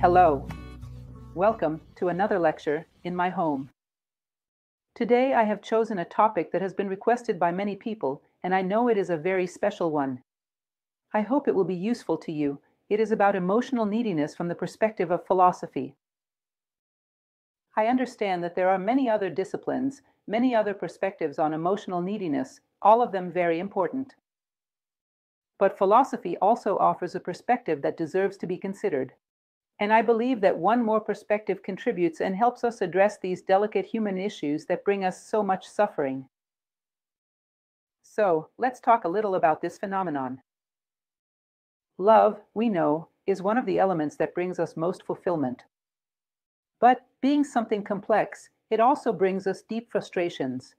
Hello. Welcome to another lecture in my home. Today I have chosen a topic that has been requested by many people, and I know it is a very special one. I hope it will be useful to you. It is about emotional neediness from the perspective of philosophy. I understand that there are many other disciplines, many other perspectives on emotional neediness, all of them very important. But philosophy also offers a perspective that deserves to be considered. And I believe that one more perspective contributes and helps us address these delicate human issues that bring us so much suffering. So, let's talk a little about this phenomenon. Love, we know, is one of the elements that brings us most fulfillment. But being something complex, it also brings us deep frustrations.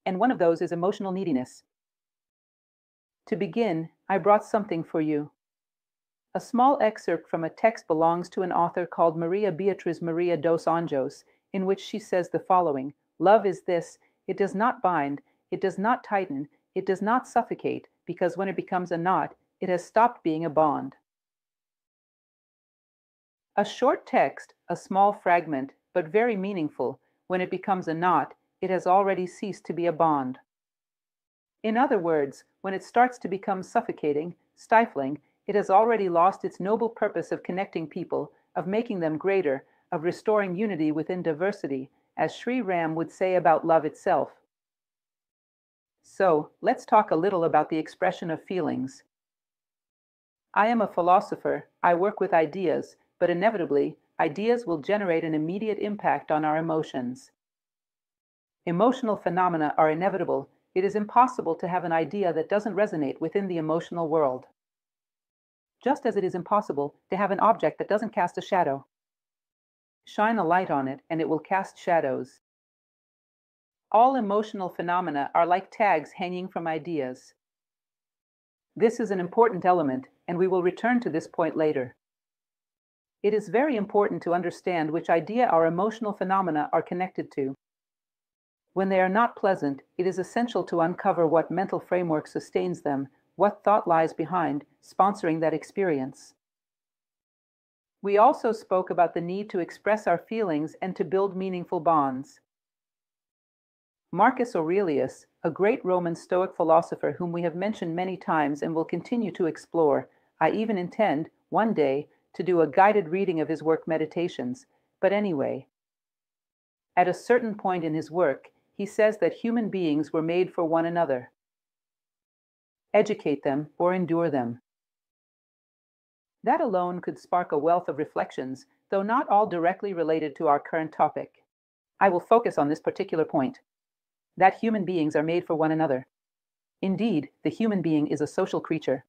And one of those is emotional neediness. To begin, I brought something for you. A small excerpt from a text belongs to an author called Maria Beatriz Maria dos Anjos, in which she says the following: "Love is this, it does not bind, it does not tighten, it does not suffocate, because when it becomes a knot, it has stopped being a bond." A short text, a small fragment, but very meaningful. When it becomes a knot, it has already ceased to be a bond. In other words, when it starts to become suffocating, stifling, it has already lost its noble purpose of connecting people, of making them greater, of restoring unity within diversity, as Sri Ram would say about love itself. So, let's talk a little about the expression of feelings. I am a philosopher, I work with ideas, but inevitably, ideas will generate an immediate impact on our emotions. Emotional phenomena are inevitable. It is impossible to have an idea that doesn't resonate within the emotional world. Just as it is impossible to have an object that doesn't cast a shadow. Shine a light on it, and it will cast shadows. All emotional phenomena are like tags hanging from ideas. This is an important element, and we will return to this point later. It is very important to understand which idea our emotional phenomena are connected to. When they are not pleasant, it is essential to uncover what mental framework sustains them, what thought lies behind, sponsoring that experience. We also spoke about the need to express our feelings and to build meaningful bonds. Marcus Aurelius, a great Roman Stoic philosopher whom we have mentioned many times and will continue to explore, I even intend, one day, to do a guided reading of his work Meditations, but anyway. At a certain point in his work, he says that human beings were made for one another. Educate them or endure them. That alone could spark a wealth of reflections, though not all directly related to our current topic. I will focus on this particular point, that human beings are made for one another. Indeed, the human being is a social creature.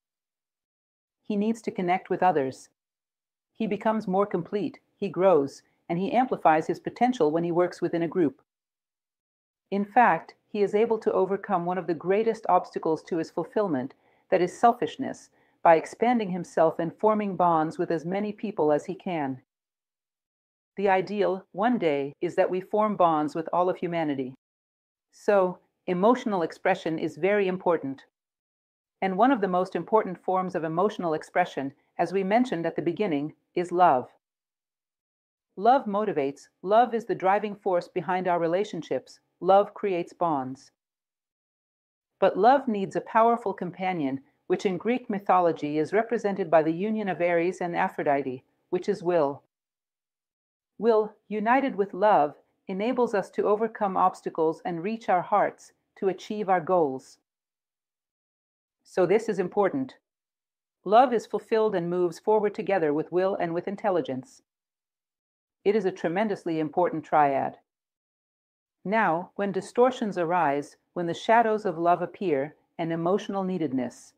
He needs to connect with others. He becomes more complete, he grows, and he amplifies his potential when he works within a group. In fact, he is able to overcome one of the greatest obstacles to his fulfillment, that is selfishness, by expanding himself and forming bonds with as many people as he can. The ideal, one day, is that we form bonds with all of humanity. So, emotional expression is very important. And one of the most important forms of emotional expression, as we mentioned at the beginning, is love. Love motivates. Love is the driving force behind our relationships. Love creates bonds. But love needs a powerful companion, which in Greek mythology is represented by the union of Ares and Aphrodite, which is will. Will, united with love, enables us to overcome obstacles and reach our hearts, to achieve our goals. So this is important. Love is fulfilled and moves forward together with will and with intelligence. It is a tremendously important triad. Now, when distortions arise, when the shadows of love appear, and emotional neediness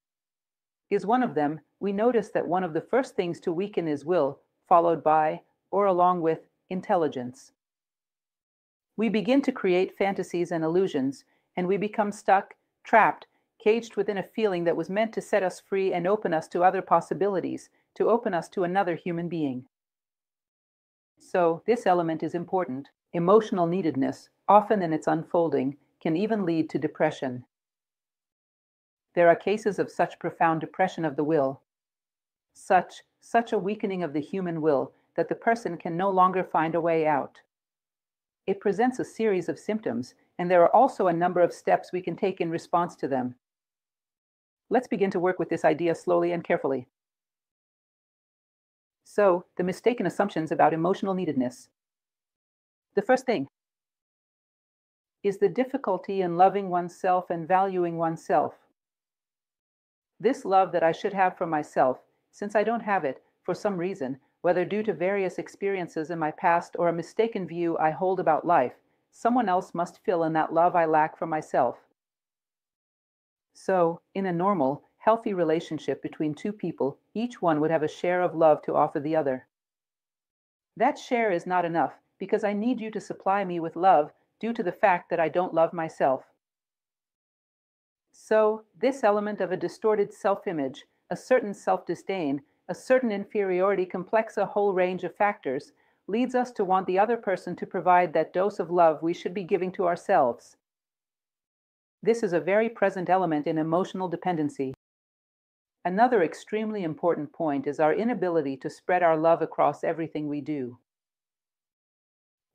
is one of them, we notice that one of the first things to weaken is will, followed by, or along with, intelligence. We begin to create fantasies and illusions, and we become stuck, trapped, caged within a feeling that was meant to set us free and open us to other possibilities, to open us to another human being. So, this element is important. Emotional neediness, often in its unfolding, can even lead to depression. There are cases of such profound depression of the will. Such a weakening of the human will that the person can no longer find a way out. It presents a series of symptoms, and there are also a number of steps we can take in response to them. Let's begin to work with this idea slowly and carefully. So, the mistaken assumptions about emotional neededness. The first thing is the difficulty in loving oneself and valuing oneself. This love that I should have for myself, since I don't have it, for some reason, whether due to various experiences in my past or a mistaken view I hold about life, someone else must fill in that love I lack for myself. So, in a normal, healthy relationship between two people, each one would have a share of love to offer the other. That share is not enough, because I need you to supply me with love due to the fact that I don't love myself. So, this element of a distorted self-image, a certain self-disdain, a certain inferiority complex, a whole range of factors, leads us to want the other person to provide that dose of love we should be giving to ourselves. This is a very present element in emotional dependency. Another extremely important point is our inability to spread our love across everything we do.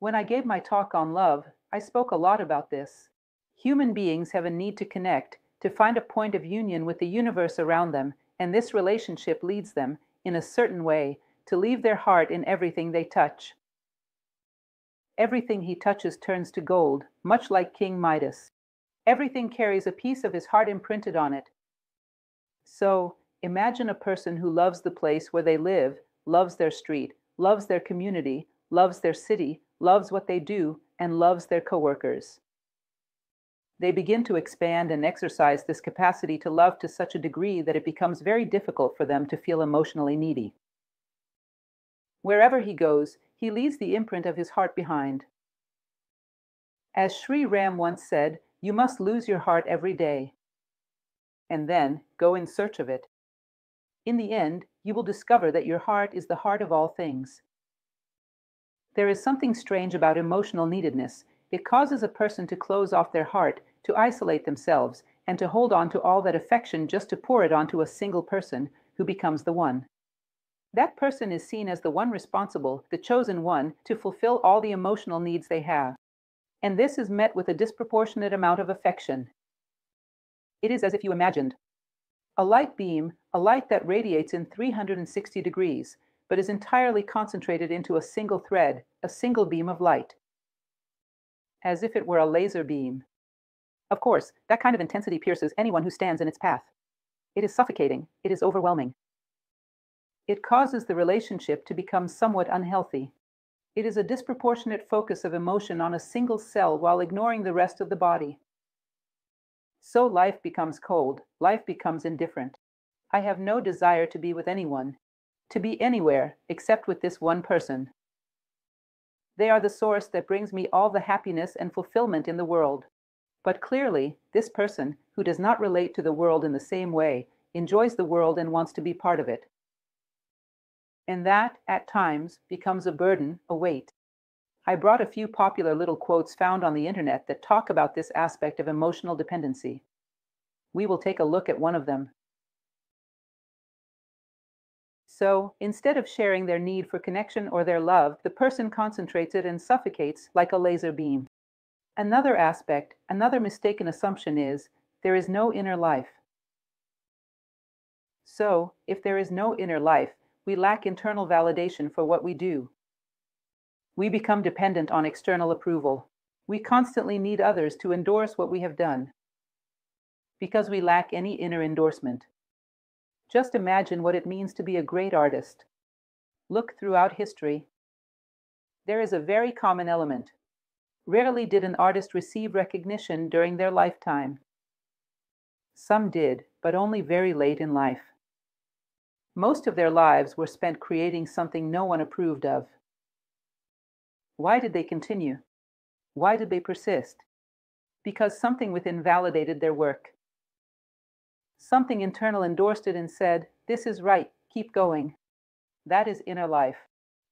When I gave my talk on love, I spoke a lot about this. Human beings have a need to connect, to find a point of union with the universe around them, and this relationship leads them, in a certain way, to leave their heart in everything they touch. Everything he touches turns to gold, much like King Midas. Everything carries a piece of his heart imprinted on it. So, imagine a person who loves the place where they live, loves their street, loves their community, loves their city, loves what they do, and loves their coworkers. They begin to expand and exercise this capacity to love to such a degree that it becomes very difficult for them to feel emotionally needy. Wherever he goes, he leaves the imprint of his heart behind. As Sri Ram once said, you must lose your heart every day, and then go in search of it. In the end, you will discover that your heart is the heart of all things. There is something strange about emotional neededness. It causes a person to close off their heart, to isolate themselves, and to hold on to all that affection just to pour it onto a single person who becomes the one. That person is seen as the one responsible, the chosen one, to fulfill all the emotional needs they have. And this is met with a disproportionate amount of affection. It is as if you imagined a light beam, a light that radiates in 360 degrees, but is entirely concentrated into a single thread, a single beam of light. As if it were a laser beam. Of course, that kind of intensity pierces anyone who stands in its path. It is suffocating, it is overwhelming. It causes the relationship to become somewhat unhealthy. It is a disproportionate focus of emotion on a single cell while ignoring the rest of the body. So life becomes cold, life becomes indifferent. I have no desire to be with anyone, to be anywhere except with this one person. They are the source that brings me all the happiness and fulfillment in the world. But clearly, this person, who does not relate to the world in the same way, enjoys the world and wants to be part of it. And that, at times, becomes a burden, a weight. I brought a few popular little quotes found on the internet that talk about this aspect of emotional dependency. We will take a look at one of them. So, instead of sharing their need for connection or their love, the person concentrates it and suffocates like a laser beam. Another aspect, another mistaken assumption is, there is no inner life. So, if there is no inner life, we lack internal validation for what we do. We become dependent on external approval. We constantly need others to endorse what we have done, because we lack any inner endorsement. Just imagine what it means to be a great artist. Look throughout history. There is a very common element. Rarely did an artist receive recognition during their lifetime. Some did, but only very late in life. Most of their lives were spent creating something no one approved of. Why did they continue? Why did they persist? Because something within validated their work. Something internal endorsed it and said, "This is right, keep going." That is inner life.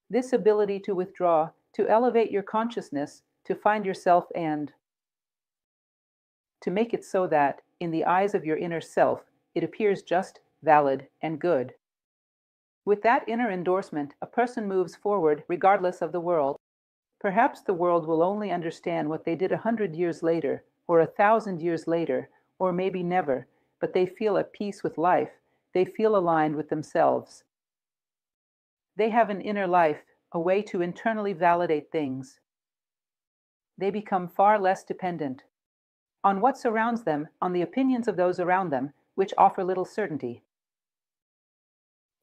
This ability to withdraw, to elevate your consciousness, to find yourself and to make it so that, in the eyes of your inner self, it appears just, valid, and good. With that inner endorsement, a person moves forward regardless of the world. Perhaps the world will only understand what they did 100 years later, or 1,000 years later, or maybe never, but they feel at peace with life. They feel aligned with themselves. They have an inner life, a way to internally validate things. They become far less dependent on what surrounds them, on the opinions of those around them, which offer little certainty.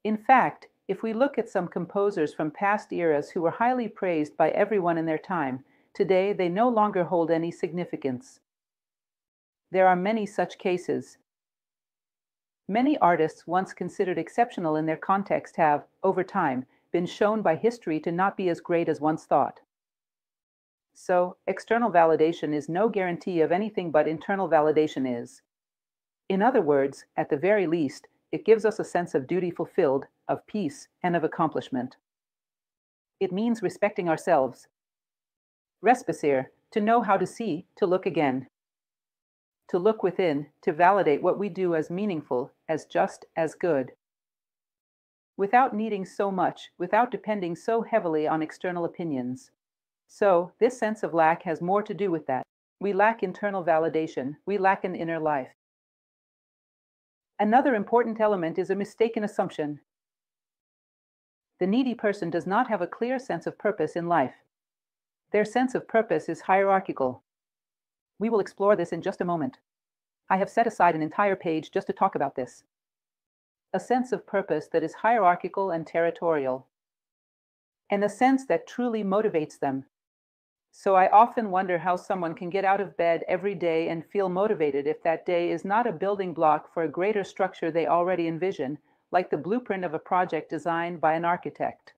In fact, if we look at some composers from past eras who were highly praised by everyone in their time, today they no longer hold any significance. There are many such cases. Many artists once considered exceptional in their context have, over time, been shown by history to not be as great as once thought. So, external validation is no guarantee of anything, but internal validation is. In other words, at the very least, it gives us a sense of duty fulfilled, of peace, and of accomplishment. It means respecting ourselves. Respicere, to know how to see, to look again. To look within, to validate what we do as meaningful, as just, as good. Without needing so much, without depending so heavily on external opinions. So, this sense of lack has more to do with that. We lack internal validation, we lack an inner life. Another important element is a mistaken assumption. The needy person does not have a clear sense of purpose in life. Their sense of purpose is hierarchical. We will explore this in just a moment. I have set aside an entire page just to talk about this. A sense of purpose that is hierarchical and territorial. And a sense that truly motivates them. So I often wonder how someone can get out of bed every day and feel motivated if that day is not a building block for a greater structure they already envision, like the blueprint of a project designed by an architect.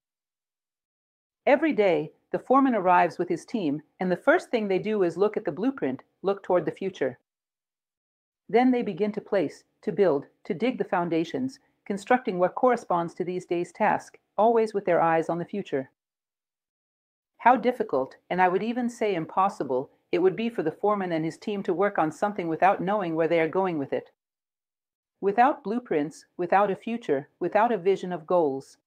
Every day, the foreman arrives with his team, and the first thing they do is look at the blueprint, look toward the future. Then they begin to place, to build, to dig the foundations, constructing what corresponds to these days' task, always with their eyes on the future. How difficult, and I would even say impossible, it would be for the foreman and his team to work on something without knowing where they are going with it. Without blueprints, without a future, without a vision of goals.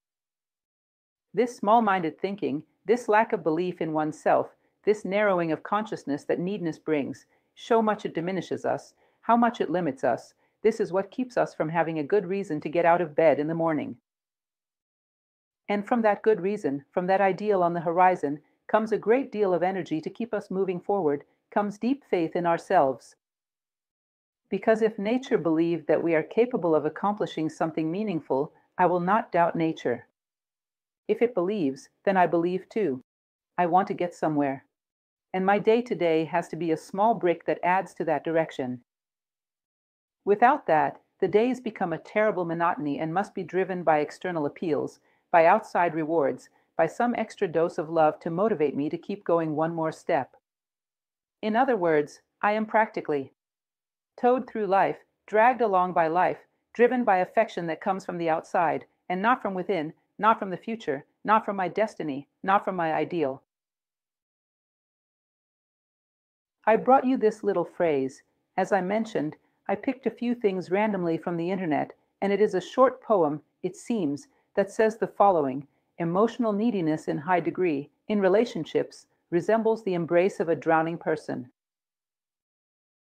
This small-minded thinking, this lack of belief in oneself, this narrowing of consciousness that neediness brings, show much it diminishes us, how much it limits us. This is what keeps us from having a good reason to get out of bed in the morning. And from that good reason, from that ideal on the horizon, comes a great deal of energy to keep us moving forward, comes deep faith in ourselves. Because if nature believed that we are capable of accomplishing something meaningful, I will not doubt nature. If it believes, then I believe too. I want to get somewhere. And my day-to-day has to be a small brick that adds to that direction. Without that, the days become a terrible monotony and must be driven by external appeals, by outside rewards, by some extra dose of love to motivate me to keep going one more step. In other words, I am practically towed through life, dragged along by life, driven by affection that comes from the outside, and not from within, not from the future, not from my destiny, not from my ideal. I brought you this little phrase. As I mentioned, I picked a few things randomly from the internet, and it is a short poem, it seems, that says the following: emotional neediness in high degree, in relationships, resembles the embrace of a drowning person.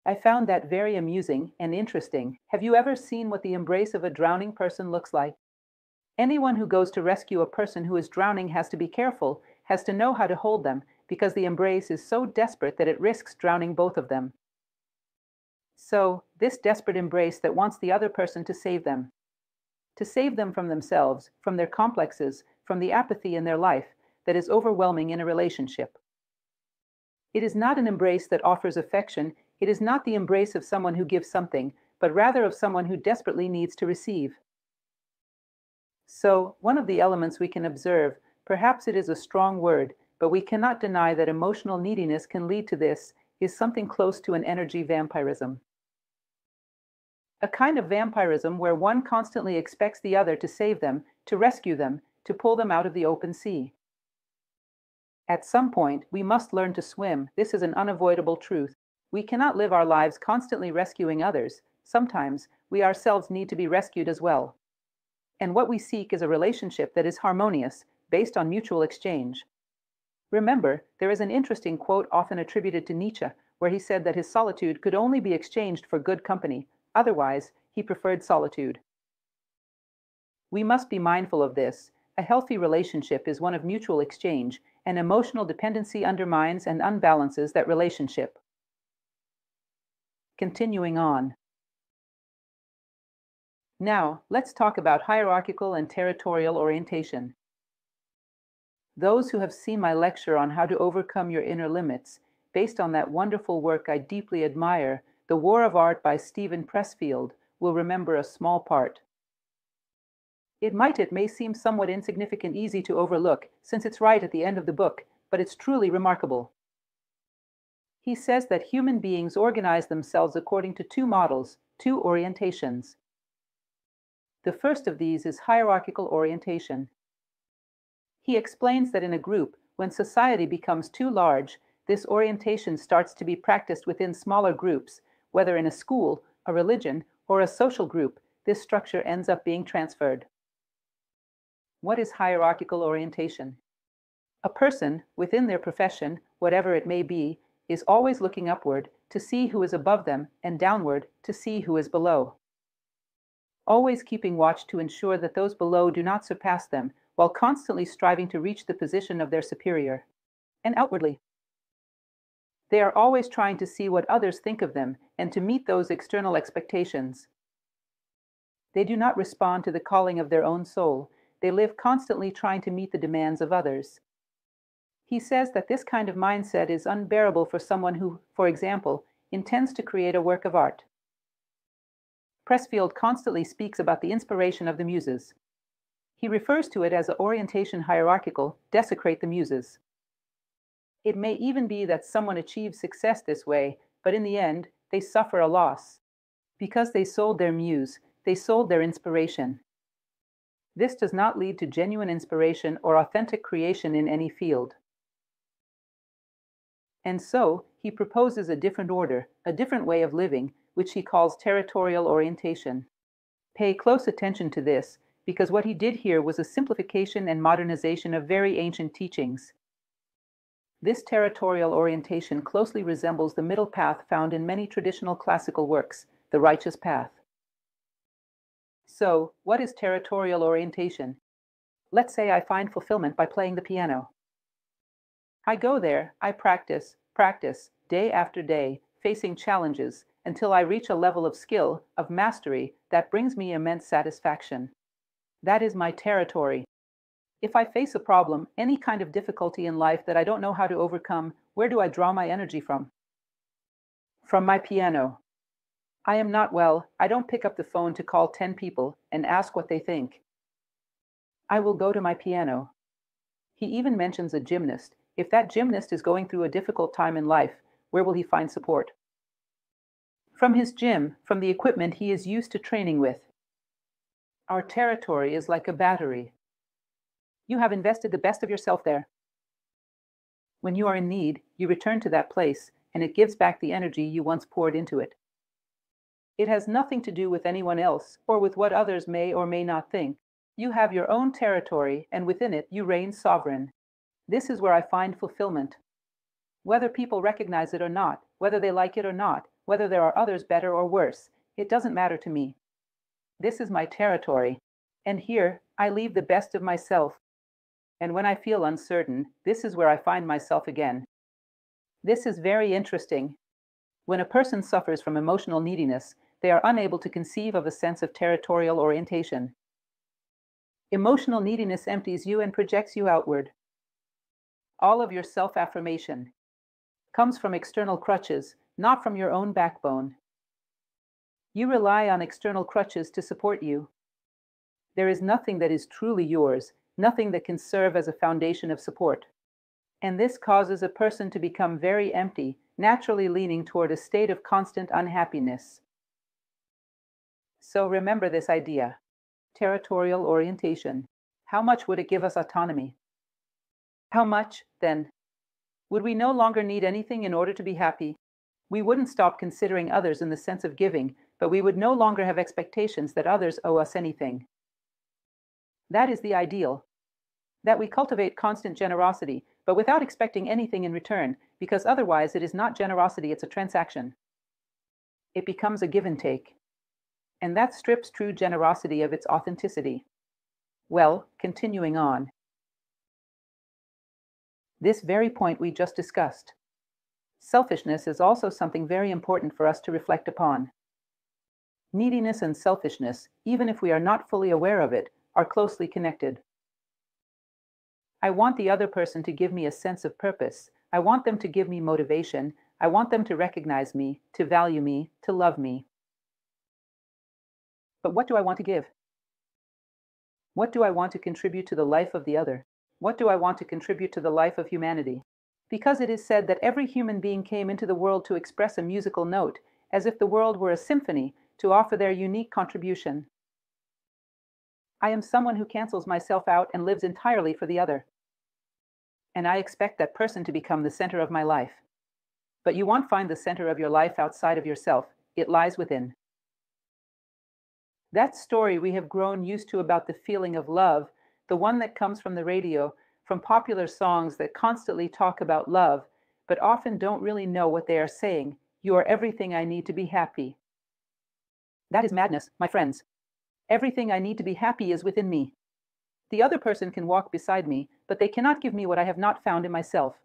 I found that very amusing and interesting. Have you ever seen what the embrace of a drowning person looks like? Anyone who goes to rescue a person who is drowning has to be careful, has to know how to hold them, because the embrace is so desperate that it risks drowning both of them. So, this desperate embrace that wants the other person to save them from themselves, from their complexes, from the apathy in their life that is overwhelming in a relationship. It is not an embrace that offers affection. It is not the embrace of someone who gives something, but rather of someone who desperately needs to receive. So, one of the elements we can observe, perhaps it is a strong word, but we cannot deny that emotional neediness can lead to this, is something close to an energy vampirism. A kind of vampirism where one constantly expects the other to save them, to rescue them, to pull them out of the open sea. At some point, we must learn to swim. This is an unavoidable truth. We cannot live our lives constantly rescuing others. Sometimes, we ourselves need to be rescued as well. And what we seek is a relationship that is harmonious, based on mutual exchange. Remember, there is an interesting quote often attributed to Nietzsche, where he said that his solitude could only be exchanged for good company, otherwise, he preferred solitude. We must be mindful of this. A healthy relationship is one of mutual exchange, and emotional dependency undermines and unbalances that relationship. Continuing on. Now, let's talk about hierarchical and territorial orientation. Those who have seen my lecture on how to overcome your inner limits, based on that wonderful work I deeply admire, The War of Art by Steven Pressfield, will remember a small part. It may seem somewhat insignificant, easy to overlook, since it's right at the end of the book, but it's truly remarkable. He says that human beings organize themselves according to two models, two orientations. The first of these is hierarchical orientation. He explains that in a group, when society becomes too large, this orientation starts to be practiced within smaller groups. Whether in a school, a religion, or a social group, this structure ends up being transferred. What is hierarchical orientation? A person, within their profession, whatever it may be, is always looking upward to see who is above them and downward to see who is below. Always keeping watch to ensure that those below do not surpass them, while constantly striving to reach the position of their superior. And outwardly, they are always trying to see what others think of them and to meet those external expectations. They do not respond to the calling of their own soul. They live constantly trying to meet the demands of others. He says that this kind of mindset is unbearable for someone who, for example, intends to create a work of art. Pressfield constantly speaks about the inspiration of the muses. He refers to it as an orientation hierarchical, desecrate the muses. It may even be that someone achieves success this way, but in the end, they suffer a loss. Because they sold their muse, they sold their inspiration. This does not lead to genuine inspiration or authentic creation in any field. And so, he proposes a different order, a different way of living, which he calls territorial orientation. Pay close attention to this, because what he did here was a simplification and modernization of very ancient teachings. This territorial orientation closely resembles the middle path found in many traditional classical works, the righteous path. So, what is territorial orientation? Let's say I find fulfillment by playing the piano. I go there, I practice, day after day, facing challenges, until I reach a level of skill, of mastery, that brings me immense satisfaction. That is my territory. If I face a problem, any kind of difficulty in life that I don't know how to overcome, where do I draw my energy from? From my piano. I am not well, I don't pick up the phone to call 10 people and ask what they think. I will go to my piano. He even mentions a gymnast. If that gymnast is going through a difficult time in life, where will he find support? From his gym, from the equipment he is used to training with. Our territory is like a battery. You have invested the best of yourself there. When you are in need, you return to that place, and it gives back the energy you once poured into it. It has nothing to do with anyone else, or with what others may or may not think. You have your own territory, and within it you reign sovereign. This is where I find fulfillment. Whether people recognize it or not, whether they like it or not, whether there are others better or worse, it doesn't matter to me. This is my territory, and here I leave the best of myself. And when I feel uncertain, this is where I find myself again. This is very interesting. When a person suffers from emotional neediness, they are unable to conceive of a sense of territorial orientation. Emotional neediness empties you and projects you outward. All of your self-affirmation comes from external crutches, not from your own backbone. You rely on external crutches to support you. There is nothing that is truly yours, nothing that can serve as a foundation of support. And this causes a person to become very empty, naturally leaning toward a state of constant unhappiness. So remember this idea. Territorial orientation. How much would it give us autonomy? How much, then? Would we no longer need anything in order to be happy? We wouldn't stop considering others in the sense of giving, but we would no longer have expectations that others owe us anything. That is the ideal. That we cultivate constant generosity, but without expecting anything in return, because otherwise it is not generosity, it's a transaction. It becomes a give and take. And that strips true generosity of its authenticity. Well, continuing on. This very point we just discussed. Selfishness is also something very important for us to reflect upon. Neediness and selfishness, even if we are not fully aware of it, are closely connected. I want the other person to give me a sense of purpose. I want them to give me motivation. I want them to recognize me, to value me, to love me. But what do I want to give? What do I want to contribute to the life of the other? What do I want to contribute to the life of humanity? Because it is said that every human being came into the world to express a musical note, as if the world were a symphony, to offer their unique contribution. I am someone who cancels myself out and lives entirely for the other. And I expect that person to become the center of my life. But you won't find the center of your life outside of yourself. It lies within. That story we have grown used to about the feeling of love, the one that comes from the radio, from popular songs that constantly talk about love, but often don't really know what they are saying. You are everything I need to be happy. That is madness, my friends. Everything I need to be happy is within me. The other person can walk beside me, but they cannot give me what I have not found in myself.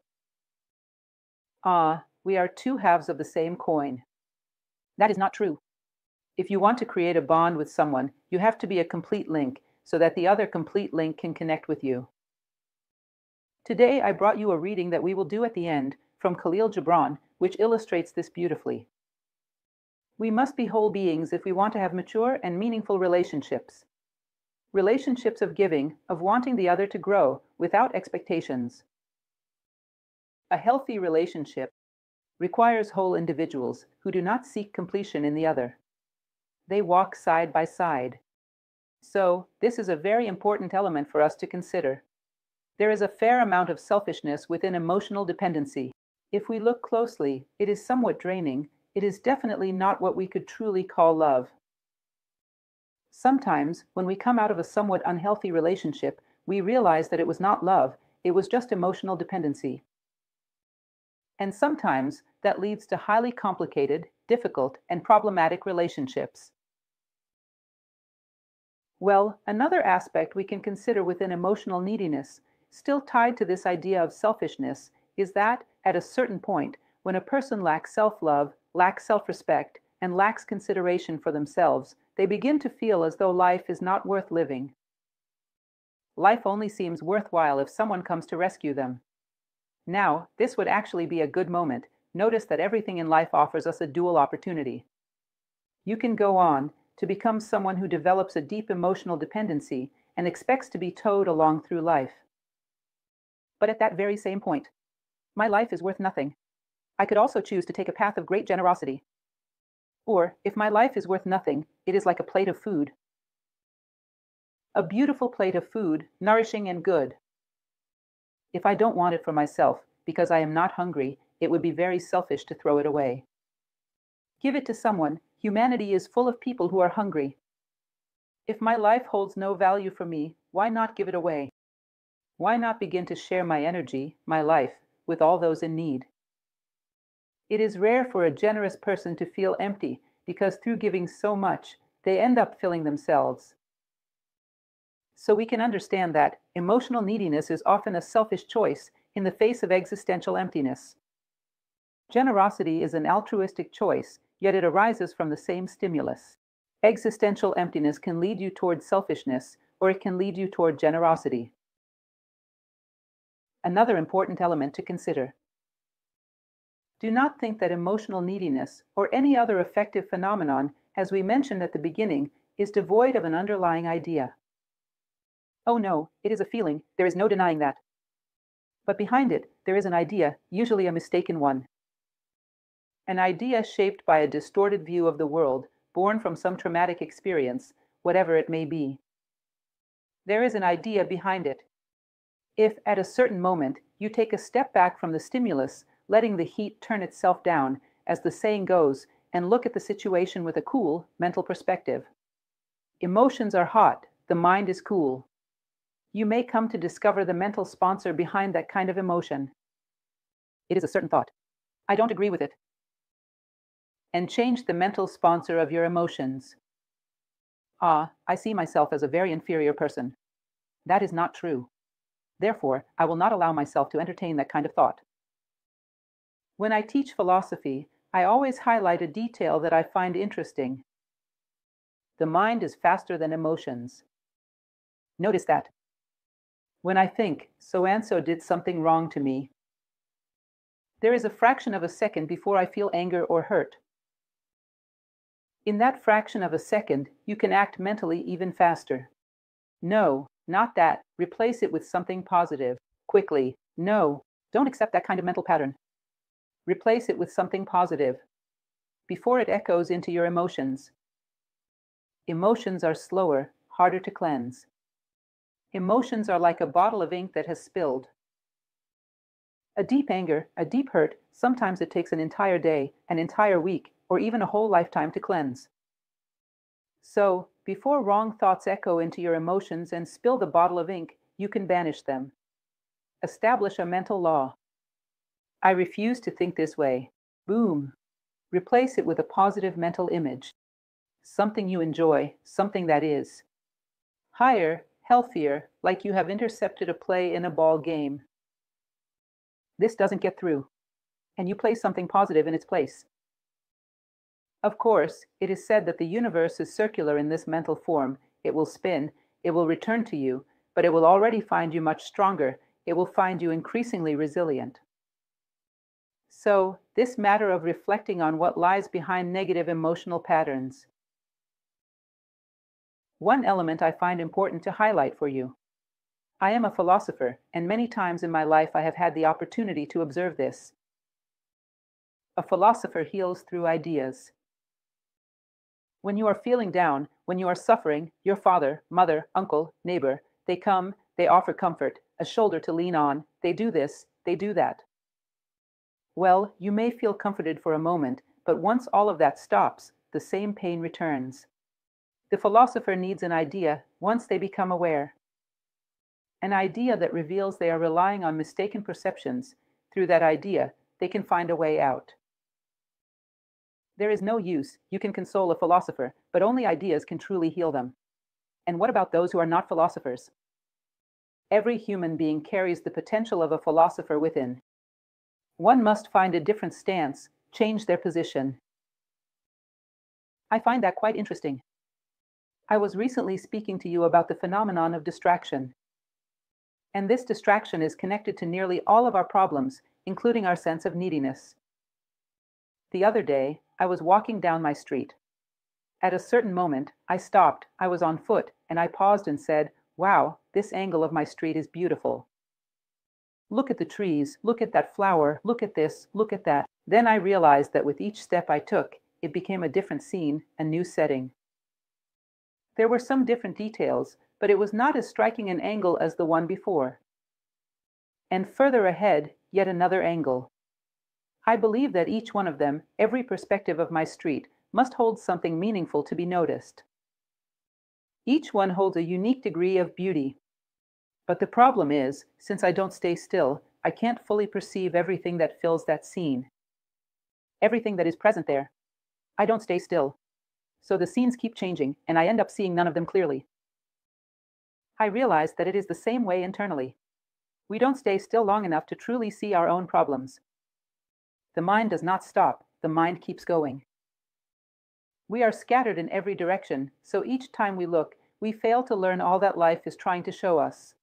Ah, we are two halves of the same coin. That is not true. If you want to create a bond with someone, you have to be a complete link, so that the other complete link can connect with you. Today I brought you a reading that we will do at the end, from Khalil Gibran, which illustrates this beautifully. We must be whole beings if we want to have mature and meaningful relationships. Relationships of giving, of wanting the other to grow, without expectations. A healthy relationship requires whole individuals who do not seek completion in the other. They walk side by side. So, this is a very important element for us to consider. There is a fair amount of selfishness within emotional dependency. If we look closely, it is somewhat draining. It is definitely not what we could truly call love. Sometimes, when we come out of a somewhat unhealthy relationship, we realize that it was not love, it was just emotional dependency. And sometimes, that leads to highly complicated, difficult, and problematic relationships. Well, another aspect we can consider within emotional neediness, still tied to this idea of selfishness, is that, at a certain point, when a person lacks self-love, lacks self-respect, and lacks consideration for themselves, they begin to feel as though life is not worth living. Life only seems worthwhile if someone comes to rescue them. Now, this would actually be a good moment. Notice that everything in life offers us a dual opportunity. You can go on to become someone who develops a deep emotional dependency and expects to be towed along through life. But at that very same point, my life is worth nothing. I could also choose to take a path of great generosity. Or, if my life is worth nothing, it is like a plate of food. A beautiful plate of food, nourishing and good. If I don't want it for myself, because I am not hungry, it would be very selfish to throw it away. Give it to someone. Humanity is full of people who are hungry. If my life holds no value for me, why not give it away? Why not begin to share my energy, my life, with all those in need? It is rare for a generous person to feel empty because through giving so much, they end up filling themselves. So we can understand that emotional neediness is often a selfish choice in the face of existential emptiness. Generosity is an altruistic choice, yet it arises from the same stimulus. Existential emptiness can lead you toward selfishness, or it can lead you toward generosity. Another important element to consider. Do not think that emotional neediness, or any other affective phenomenon, as we mentioned at the beginning, is devoid of an underlying idea. Oh no, it is a feeling, there is no denying that. But behind it, there is an idea, usually a mistaken one. An idea shaped by a distorted view of the world, born from some traumatic experience, whatever it may be. There is an idea behind it. If, at a certain moment, you take a step back from the stimulus, letting the heat turn itself down, as the saying goes, and look at the situation with a cool, mental perspective. Emotions are hot, the mind is cool. You may come to discover the mental sponsor behind that kind of emotion. It is a certain thought. I don't agree with it. And change the mental sponsor of your emotions. Ah, I see myself as a very inferior person. That is not true. Therefore, I will not allow myself to entertain that kind of thought. When I teach philosophy, I always highlight a detail that I find interesting. The mind is faster than emotions. Notice that. When I think, so-and-so did something wrong to me, there is a fraction of a second before I feel anger or hurt. In that fraction of a second, you can act mentally even faster. No, not that. Replace it with something positive. Quickly. No, don't accept that kind of mental pattern. Replace it with something positive before it echoes into your emotions. Emotions are slower, harder to cleanse. Emotions are like a bottle of ink that has spilled. A deep anger, a deep hurt, sometimes it takes an entire day, an entire week, or even a whole lifetime to cleanse. So, before wrong thoughts echo into your emotions and spill the bottle of ink, you can banish them. Establish a mental law. I refuse to think this way. Boom. Replace it with a positive mental image. Something you enjoy, something that is higher, healthier, like you have intercepted a play in a ball game. This doesn't get through, and you place something positive in its place. Of course, it is said that the universe is circular in this mental form. It will spin, it will return to you, but it will already find you much stronger. It will find you increasingly resilient. So, this matter of reflecting on what lies behind negative emotional patterns. One element I find important to highlight for you. I am a philosopher, and many times in my life I have had the opportunity to observe this. A philosopher heals through ideas. When you are feeling down, when you are suffering, your father, mother, uncle, neighbor, they come, they offer comfort, a shoulder to lean on, they do this, they do that. Well, you may feel comforted for a moment, but once all of that stops, the same pain returns. The philosopher needs an idea once they become aware. An idea that reveals they are relying on mistaken perceptions. Through that idea, they can find a way out. There is no use. You can console a philosopher, but only ideas can truly heal them. And what about those who are not philosophers? Every human being carries the potential of a philosopher within. One must find a different stance, change their position. I find that quite interesting. I was recently speaking to you about the phenomenon of distraction. And this distraction is connected to nearly all of our problems, including our sense of neediness. The other day, I was walking down my street. At a certain moment, I stopped, I was on foot, and I paused and said, "Wow, this angle of my street is beautiful. Look at the trees, look at that flower, look at this, look at that." Then I realized that with each step I took, it became a different scene, a new setting. There were some different details, but it was not as striking an angle as the one before. And further ahead, yet another angle. I believe that each one of them, every perspective of my street, must hold something meaningful to be noticed. Each one holds a unique degree of beauty. But the problem is, since I don't stay still, I can't fully perceive everything that fills that scene. Everything that is present there. I don't stay still. So the scenes keep changing, and I end up seeing none of them clearly. I realize that it is the same way internally. We don't stay still long enough to truly see our own problems. The mind does not stop, the mind keeps going. We are scattered in every direction, so each time we look, we fail to learn all that life is trying to show us.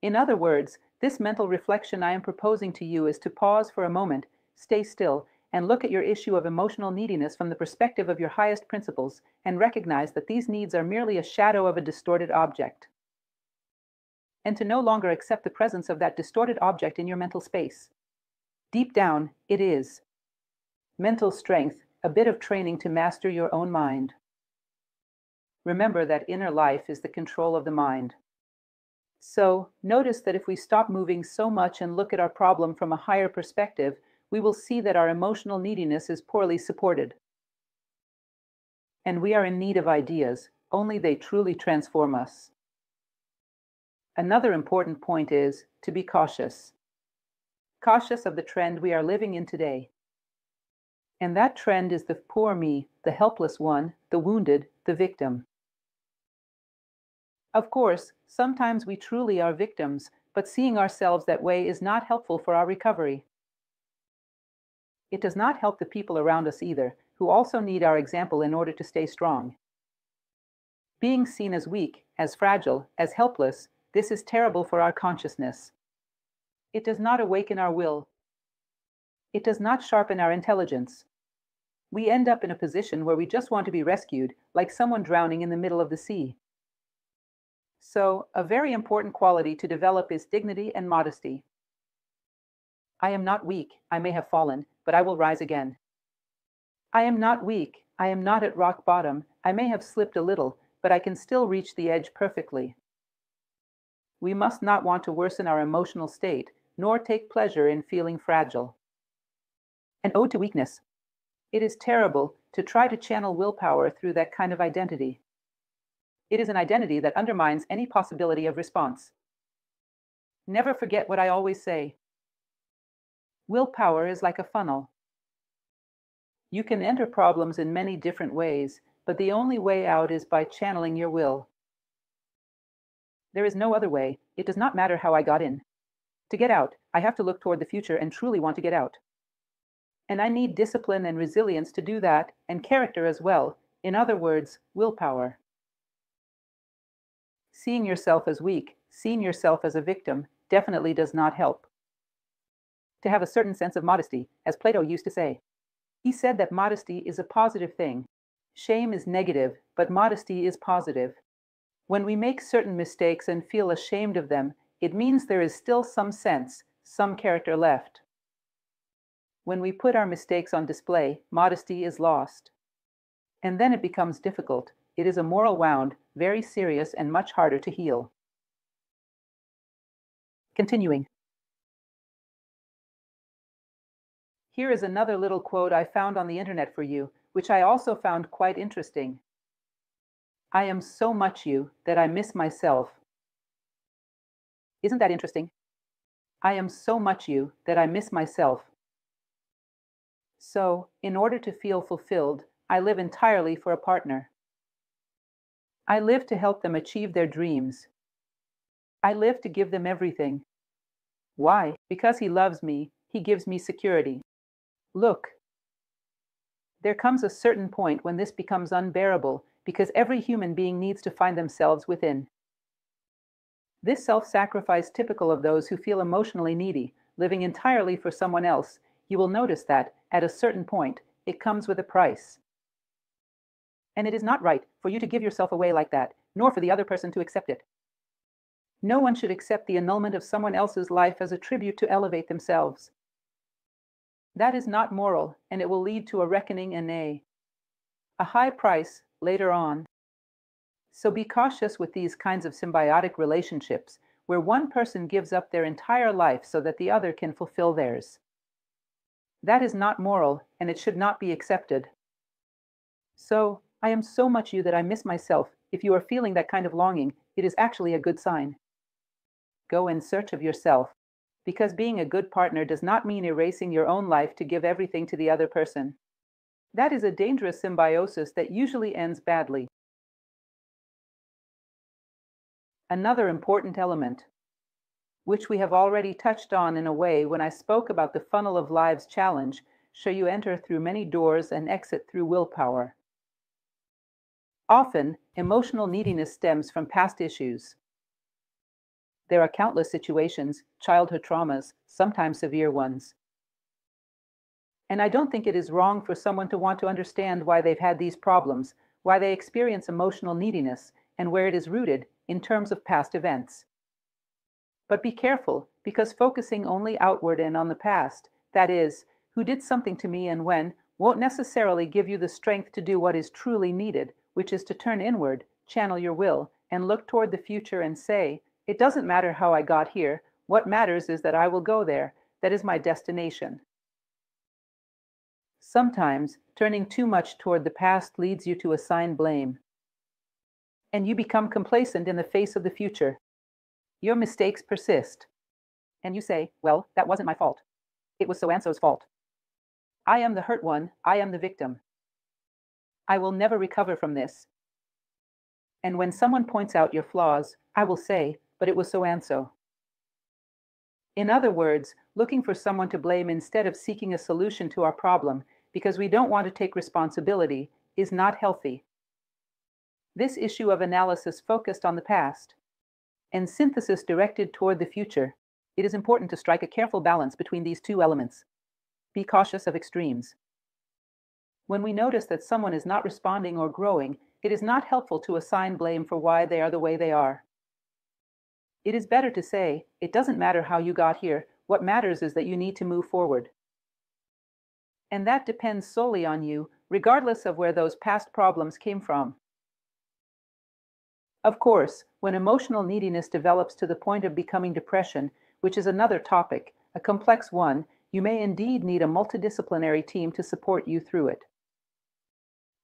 In other words, this mental reflection I am proposing to you is to pause for a moment, stay still, and look at your issue of emotional neediness from the perspective of your highest principles, and recognize that these needs are merely a shadow of a distorted object. And to no longer accept the presence of that distorted object in your mental space. Deep down, it is. Mental strength, a bit of training to master your own mind. Remember that inner life is the control of the mind. So, notice that if we stop moving so much and look at our problem from a higher perspective, we will see that our emotional neediness is poorly supported. And we are in need of ideas, only they truly transform us. Another important point is to be cautious. Cautious of the trend we are living in today. And that trend is the poor me, the helpless one, the wounded, the victim. Of course, sometimes we truly are victims, but seeing ourselves that way is not helpful for our recovery. It does not help the people around us either, who also need our example in order to stay strong. Being seen as weak, as fragile, as helpless, this is terrible for our consciousness. It does not awaken our will. It does not sharpen our intelligence. We end up in a position where we just want to be rescued, like someone drowning in the middle of the sea. So, a very important quality to develop is dignity and modesty. I am not weak. I may have fallen, but I will rise again. I am not weak. I am not at rock bottom. I may have slipped a little, but I can still reach the edge perfectly. We must not want to worsen our emotional state, nor take pleasure in feeling fragile. An ode to weakness. It is terrible to try to channel willpower through that kind of identity. It is an identity that undermines any possibility of response. Never forget what I always say. Willpower is like a funnel. You can enter problems in many different ways, but the only way out is by channeling your will. There is no other way. It does not matter how I got in. To get out, I have to look toward the future and truly want to get out. And I need discipline and resilience to do that, and character as well. In other words, willpower. Seeing yourself as weak, seeing yourself as a victim, definitely does not help. To have a certain sense of modesty, as Plato used to say. He said that modesty is a positive thing. Shame is negative, but modesty is positive. When we make certain mistakes and feel ashamed of them, it means there is still some sense, some character left. When we put our mistakes on display, modesty is lost. And then it becomes difficult. It is a moral wound, very serious and much harder to heal. Continuing. Here is another little quote I found on the internet for you, which I also found quite interesting. I am so much you that I miss myself. Isn't that interesting? I am so much you that I miss myself. So, in order to feel fulfilled, I live entirely for a partner. I live to help them achieve their dreams. I live to give them everything. Why? Because he loves me, he gives me security. Look, there comes a certain point when this becomes unbearable, because every human being needs to find themselves within. This self-sacrifice typical of those who feel emotionally needy, living entirely for someone else, you will notice that, at a certain point, it comes with a price. And it is not right for you to give yourself away like that, nor for the other person to accept it. No one should accept the annulment of someone else's life as a tribute to elevate themselves. That is not moral, and it will lead to a reckoning and a high price later on. So be cautious with these kinds of symbiotic relationships, where one person gives up their entire life so that the other can fulfill theirs. That is not moral, and it should not be accepted. So, I am so much you that I miss myself. If you are feeling that kind of longing, it is actually a good sign. Go in search of yourself, because being a good partner does not mean erasing your own life to give everything to the other person. That is a dangerous symbiosis that usually ends badly. Another important element, which we have already touched on in a way when I spoke about the Funnel of Lives challenge, show you enter through many doors and exit through willpower. Often, emotional neediness stems from past issues. There are countless situations, childhood traumas, sometimes severe ones. And I don't think it is wrong for someone to want to understand why they've had these problems, why they experience emotional neediness, and where it is rooted in terms of past events. But be careful, because focusing only outward and on the past, that is, who did something to me and when, won't necessarily give you the strength to do what is truly needed, which is to turn inward, channel your will, and look toward the future and say, it doesn't matter how I got here, what matters is that I will go there, that is my destination. Sometimes, turning too much toward the past leads you to assign blame. And you become complacent in the face of the future. Your mistakes persist. And you say, well, that wasn't my fault. It was so-and-so's fault. I am the hurt one. I am the victim. I will never recover from this. And when someone points out your flaws, I will say, but it was so-and-so. In other words, looking for someone to blame instead of seeking a solution to our problem because we don't want to take responsibility is not healthy. This issue of analysis focused on the past and synthesis directed toward the future. It is important to strike a careful balance between these two elements. Be cautious of extremes. When we notice that someone is not responding or growing, it is not helpful to assign blame for why they are the way they are. It is better to say, it doesn't matter how you got here, what matters is that you need to move forward. And that depends solely on you, regardless of where those past problems came from. Of course, when emotional neediness develops to the point of becoming depression, which is another topic, a complex one, you may indeed need a multidisciplinary team to support you through it.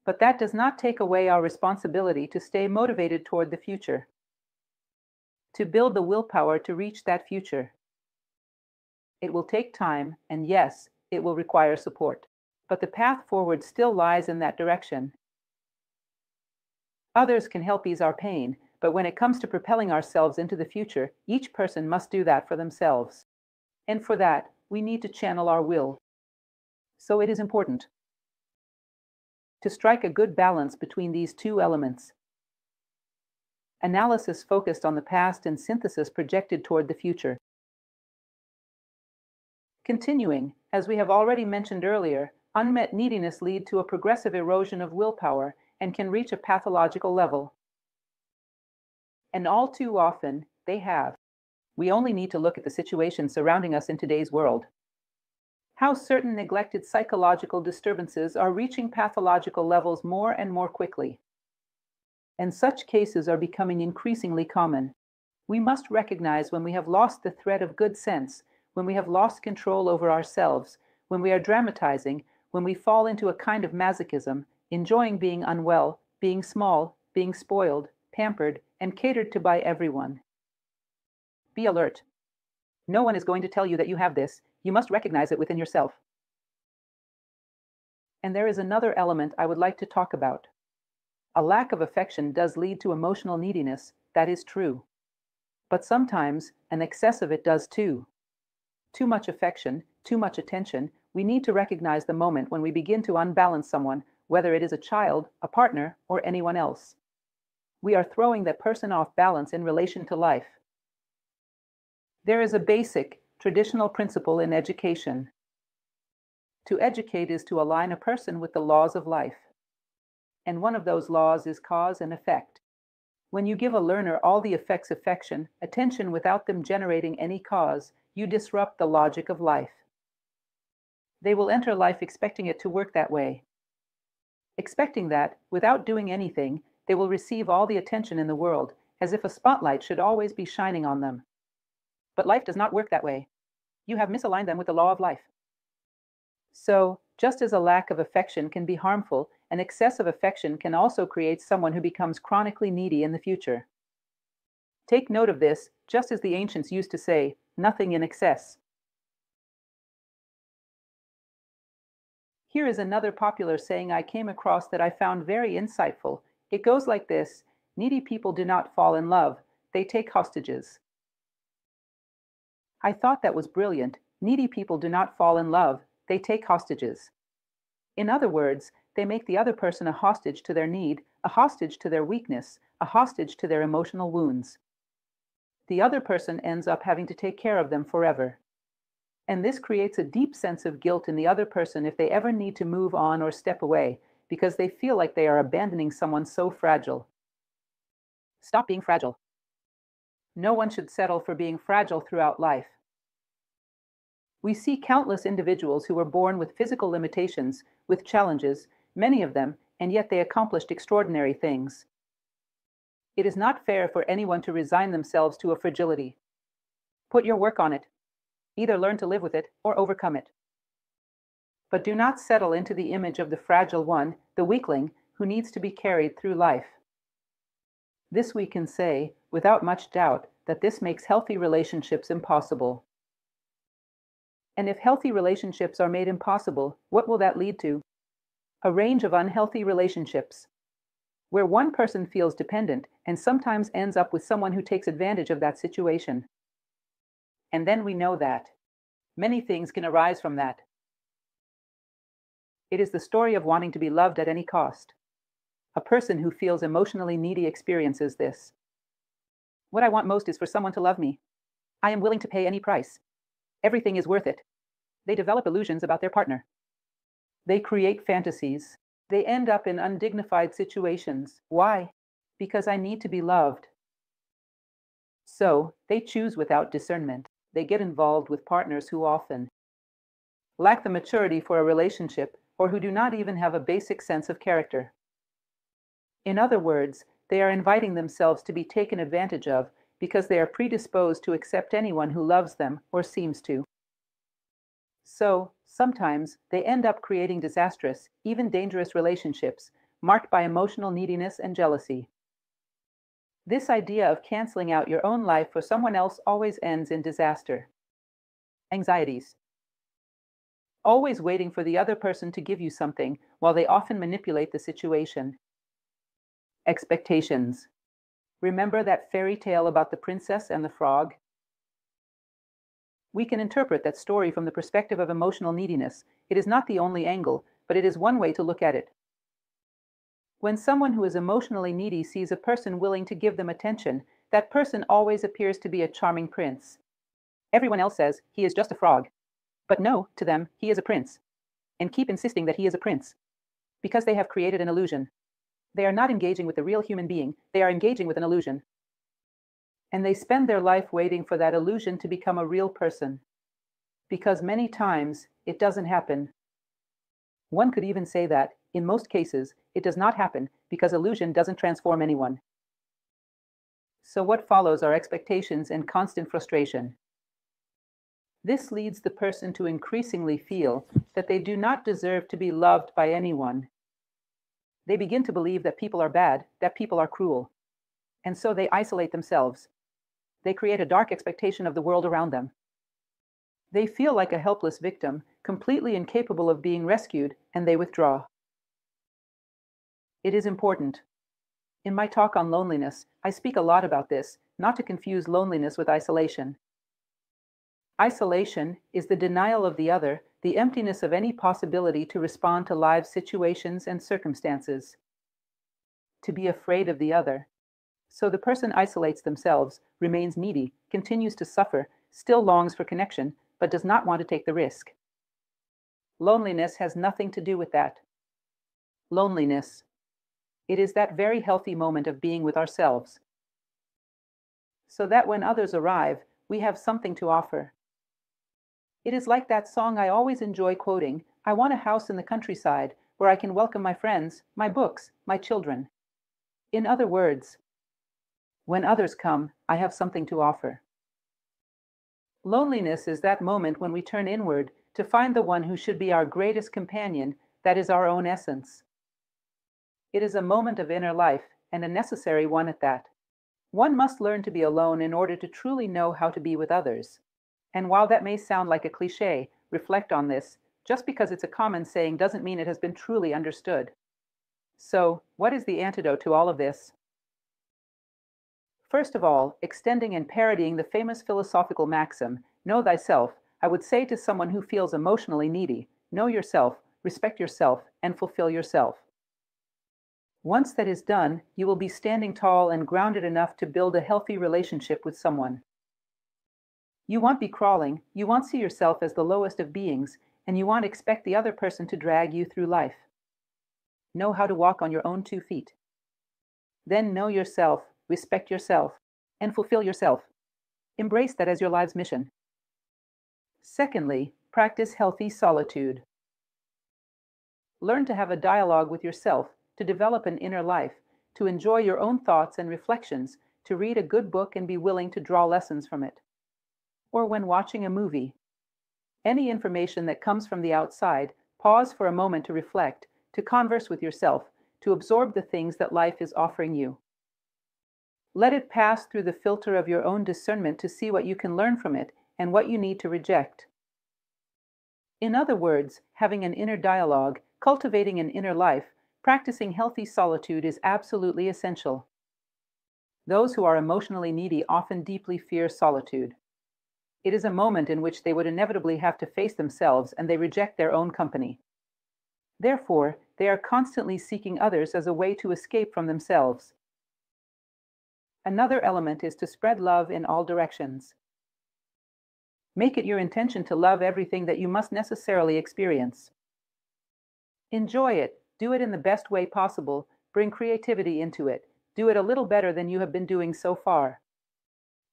But that does not take away our responsibility to stay motivated toward the future, to build the willpower to reach that future. It will take time, and yes, it will require support, but the path forward still lies in that direction. Others can help ease our pain, but when it comes to propelling ourselves into the future, each person must do that for themselves. And for that, we need to channel our will. So it is important to strike a good balance between these two elements. Analysis focused on the past and synthesis projected toward the future. Continuing, as we have already mentioned earlier, unmet neediness leads to a progressive erosion of willpower and can reach a pathological level. And all too often, they have. We only need to look at the situation surrounding us in today's world. How certain neglected psychological disturbances are reaching pathological levels more and more quickly. And such cases are becoming increasingly common. We must recognize when we have lost the thread of good sense, when we have lost control over ourselves, when we are dramatizing, when we fall into a kind of masochism, enjoying being unwell, being small, being spoiled, pampered, and catered to by everyone. Be alert. No one is going to tell you that you have this. You must recognize it within yourself. And there is another element I would like to talk about. A lack of affection does lead to emotional neediness, that is true. But sometimes an excess of it does too. Too much affection, too much attention. We need to recognize the moment when we begin to unbalance someone, whether it is a child, a partner, or anyone else. We are throwing that person off balance in relation to life. There is a basic, traditional principle in education. To educate is to align a person with the laws of life. And one of those laws is cause and effect. When you give a learner all the effects affection, attention without them generating any cause, you disrupt the logic of life. They will enter life expecting it to work that way. Expecting that, without doing anything, they will receive all the attention in the world, as if a spotlight should always be shining on them. But life does not work that way. You have misaligned them with the law of life. So, just as a lack of affection can be harmful, an excess of affection can also create someone who becomes chronically needy in the future. Take note of this, just as the ancients used to say, nothing in excess. Here is another popular saying I came across that I found very insightful. It goes like this: needy people do not fall in love, they take hostages. I thought that was brilliant. Needy people do not fall in love, they take hostages. In other words, they make the other person a hostage to their need, a hostage to their weakness, a hostage to their emotional wounds. The other person ends up having to take care of them forever. And this creates a deep sense of guilt in the other person if they ever need to move on or step away, because they feel like they are abandoning someone so fragile. Stop being fragile. No one should settle for being fragile throughout life. We see countless individuals who were born with physical limitations, with challenges, many of them, and yet they accomplished extraordinary things. It is not fair for anyone to resign themselves to a fragility. Put your work on it. Either learn to live with it or overcome it. But do not settle into the image of the fragile one, the weakling, who needs to be carried through life. This we can say, without much doubt, that this makes healthy relationships impossible. And if healthy relationships are made impossible, what will that lead to? A range of unhealthy relationships, where one person feels dependent and sometimes ends up with someone who takes advantage of that situation. And then we know that many things can arise from that. It is the story of wanting to be loved at any cost. A person who feels emotionally needy experiences this. What I want most is for someone to love me. I am willing to pay any price. Everything is worth it. They develop illusions about their partner. They create fantasies. They end up in undignified situations. Why? Because I need to be loved. So, they choose without discernment. They get involved with partners who often lack the maturity for a relationship or who do not even have a basic sense of character. In other words, they are inviting themselves to be taken advantage of because they are predisposed to accept anyone who loves them or seems to. So, sometimes they end up creating disastrous, even dangerous relationships marked by emotional neediness and jealousy. This idea of canceling out your own life for someone else always ends in disaster. Anxieties. Always waiting for the other person to give you something while they often manipulate the situation. Expectations. Remember that fairy tale about the princess and the frog? We can interpret that story from the perspective of emotional neediness. It is not the only angle, but it is one way to look at it. When someone who is emotionally needy sees a person willing to give them attention, that person always appears to be a charming prince. Everyone else says, he is just a frog. But no, to them, he is a prince. And keep insisting that he is a prince. Because they have created an illusion. They are not engaging with the real human being, they are engaging with an illusion. And they spend their life waiting for that illusion to become a real person. Because many times, it doesn't happen. One could even say that, in most cases, it does not happen because illusion doesn't transform anyone. So what follows are expectations and constant frustration. This leads the person to increasingly feel that they do not deserve to be loved by anyone. They begin to believe that people are bad, that people are cruel. And so they isolate themselves. They create a dark expectation of the world around them. They feel like a helpless victim, completely incapable of being rescued, and they withdraw. It is important. In my talk on loneliness, I speak a lot about this, not to confuse loneliness with isolation. Isolation is the denial of the other, the emptiness of any possibility to respond to live situations and circumstances. To be afraid of the other. So the person isolates themselves, remains needy, continues to suffer, still longs for connection, but does not want to take the risk. Loneliness has nothing to do with that. Loneliness. It is that very healthy moment of being with ourselves. So that when others arrive, we have something to offer. It is like that song I always enjoy quoting, I want a house in the countryside where I can welcome my friends, my books, my children. In other words, when others come, I have something to offer. Loneliness is that moment when we turn inward to find the one who should be our greatest companion, that is our own essence. It is a moment of inner life, and a necessary one at that. One must learn to be alone in order to truly know how to be with others. And while that may sound like a cliché, reflect on this. Just because it's a common saying doesn't mean it has been truly understood. So, what is the antidote to all of this? First of all, extending and parodying the famous philosophical maxim, know thyself, I would say to someone who feels emotionally needy, know yourself, respect yourself, and fulfill yourself. Once that is done, you will be standing tall and grounded enough to build a healthy relationship with someone. You won't be crawling, you won't see yourself as the lowest of beings, and you won't expect the other person to drag you through life. Know how to walk on your own 2 feet. Then know yourself, respect yourself, and fulfill yourself. Embrace that as your life's mission. Secondly, practice healthy solitude. Learn to have a dialogue with yourself, to develop an inner life, to enjoy your own thoughts and reflections, to read a good book and be willing to draw lessons from it. Or when watching a movie. Any information that comes from the outside, pause for a moment to reflect, to converse with yourself, to absorb the things that life is offering you. Let it pass through the filter of your own discernment to see what you can learn from it and what you need to reject. In other words, having an inner dialogue, cultivating an inner life, practicing healthy solitude is absolutely essential. Those who are emotionally needy often deeply fear solitude. It is a moment in which they would inevitably have to face themselves, and they reject their own company. Therefore, they are constantly seeking others as a way to escape from themselves. Another element is to spread love in all directions. Make it your intention to love everything that you must necessarily experience. Enjoy it, do it in the best way possible, bring creativity into it, do it a little better than you have been doing so far.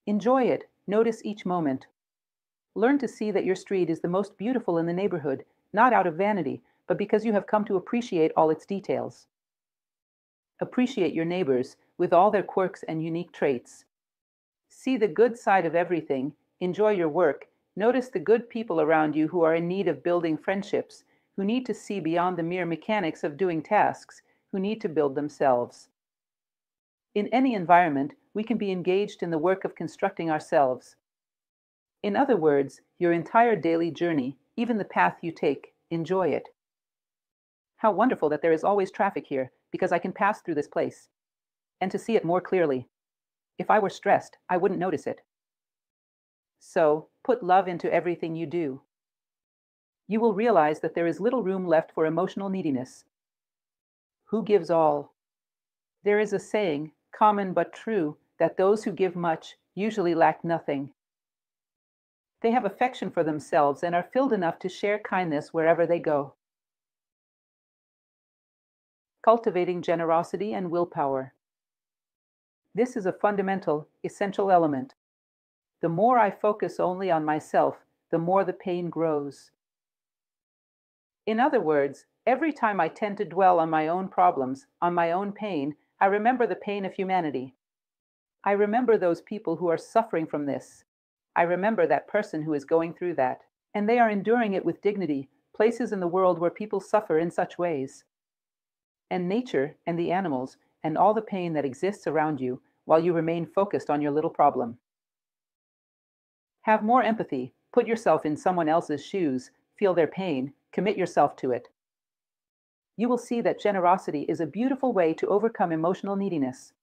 Enjoy it, notice each moment. Learn to see that your street is the most beautiful in the neighborhood, not out of vanity, but because you have come to appreciate all its details. Appreciate your neighbors, with all their quirks and unique traits. See the good side of everything, enjoy your work, notice the good people around you who are in need of building friendships, who need to see beyond the mere mechanics of doing tasks, who need to build themselves. In any environment, we can be engaged in the work of constructing ourselves. In other words, your entire daily journey, even the path you take, enjoy it. How wonderful that there is always traffic here, because I can pass through this place. And to see it more clearly. If I were stressed, I wouldn't notice it. So, put love into everything you do. You will realize that there is little room left for emotional neediness. Who gives all? There is a saying, common but true, that those who give much usually lack nothing. They have affection for themselves and are filled enough to share kindness wherever they go. Cultivating generosity and willpower. This is a fundamental, essential element. The more I focus only on myself, the more the pain grows. In other words, every time I tend to dwell on my own problems, on my own pain, I remember the pain of humanity. I remember those people who are suffering from this. I remember that person who is going through that, and they are enduring it with dignity, places in the world where people suffer in such ways. And nature and the animals and all the pain that exists around you while you remain focused on your little problem. Have more empathy, put yourself in someone else's shoes, feel their pain, commit yourself to it. You will see that generosity is a beautiful way to overcome emotional neediness.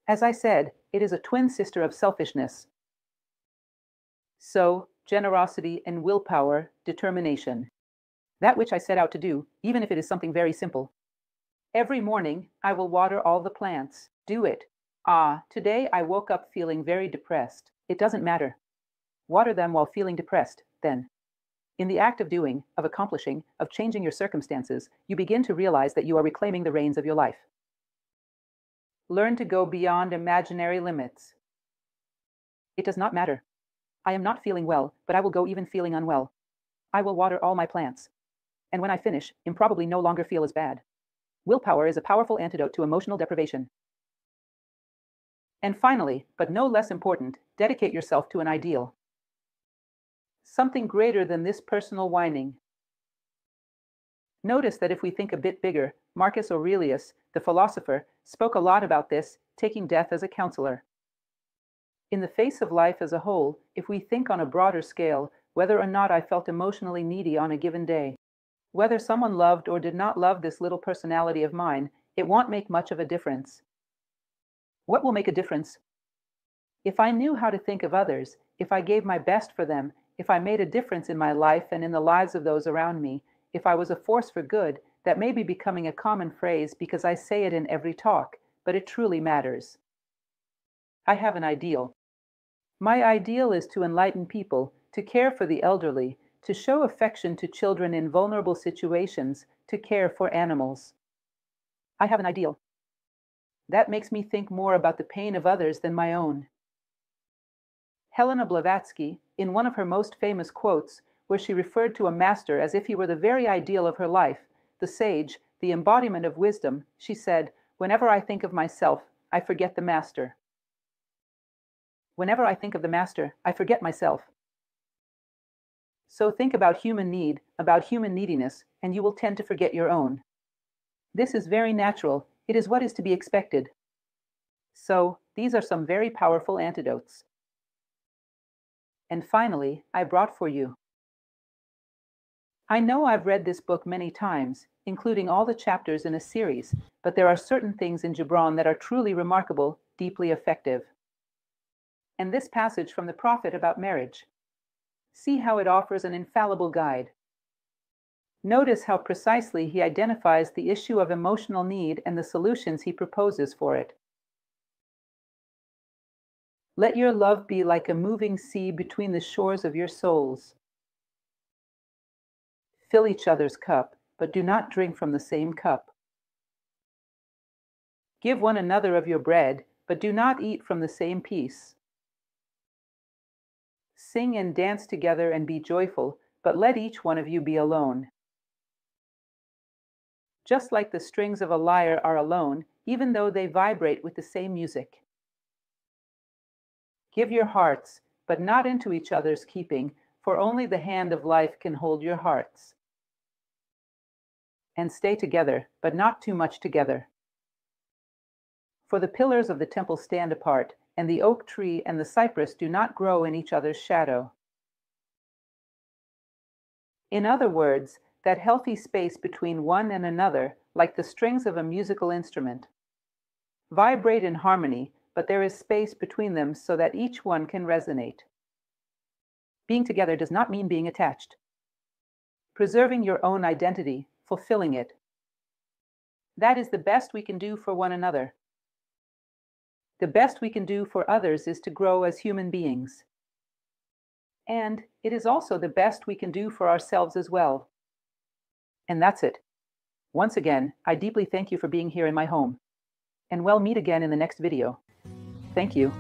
As I said, it is a twin sister of selfishness. So, generosity and willpower, determination. That which I set out to do, even if it is something very simple. Every morning, I will water all the plants. Do it. Today I woke up feeling very depressed. It doesn't matter. Water them while feeling depressed, then. In the act of doing, of accomplishing, of changing your circumstances, you begin to realize that you are reclaiming the reins of your life. Learn to go beyond imaginary limits. It does not matter. I am not feeling well, but I will go even feeling unwell. I will water all my plants. And when I finish, probably no longer feel as bad. Willpower is a powerful antidote to emotional deprivation. And finally, but no less important, dedicate yourself to an ideal. Something greater than this personal whining. Notice that if we think a bit bigger, Marcus Aurelius, the philosopher, spoke a lot about this, taking death as a counselor. In the face of life as a whole, if we think on a broader scale, whether or not I felt emotionally needy on a given day, whether someone loved or did not love this little personality of mine, it won't make much of a difference. What will make a difference? If I knew how to think of others, if I gave my best for them, if I made a difference in my life and in the lives of those around me, if I was a force for good, that may be becoming a common phrase because I say it in every talk, but it truly matters. I have an ideal. My ideal is to enlighten people, to care for the elderly, to show affection to children in vulnerable situations, to care for animals. I have an ideal. That makes me think more about the pain of others than my own. Helena Blavatsky, in one of her most famous quotes, where she referred to a master as if he were the very ideal of her life, the sage, the embodiment of wisdom, she said, "Whenever I think of myself, I forget the master. Whenever I think of the master, I forget myself." So think about human need, about human neediness, and you will tend to forget your own. This is very natural. It is what is to be expected. So, These are some very powerful antidotes. And finally, I brought for you. I know I've read this book many times, including all the chapters in a series, but there are certain things in Gibran that are truly remarkable, deeply effective. And this passage from the Prophet about marriage. See how it offers an infallible guide. Notice how precisely he identifies the issue of emotional need and the solutions he proposes for it. Let your love be like a moving sea between the shores of your souls. Fill each other's cup, but do not drink from the same cup. Give one another of your bread, but do not eat from the same piece. Sing and dance together and be joyful, but let each one of you be alone. Just like the strings of a lyre are alone, even though they vibrate with the same music. Give your hearts, but not into each other's keeping, for only the hand of life can hold your hearts. And stay together, but not too much together. For the pillars of the temple stand apart, and the oak tree and the cypress do not grow in each other's shadow. In other words, that healthy space between one and another, like the strings of a musical instrument. Vibrate in harmony, but there is space between them so that each one can resonate. Being together does not mean being attached. Preserving your own identity, fulfilling it. That is the best we can do for one another. The best we can do for others is to grow as human beings. And it is also the best we can do for ourselves as well. And that's it. Once again, I deeply thank you for being here in my home. And we'll meet again in the next video. Thank you.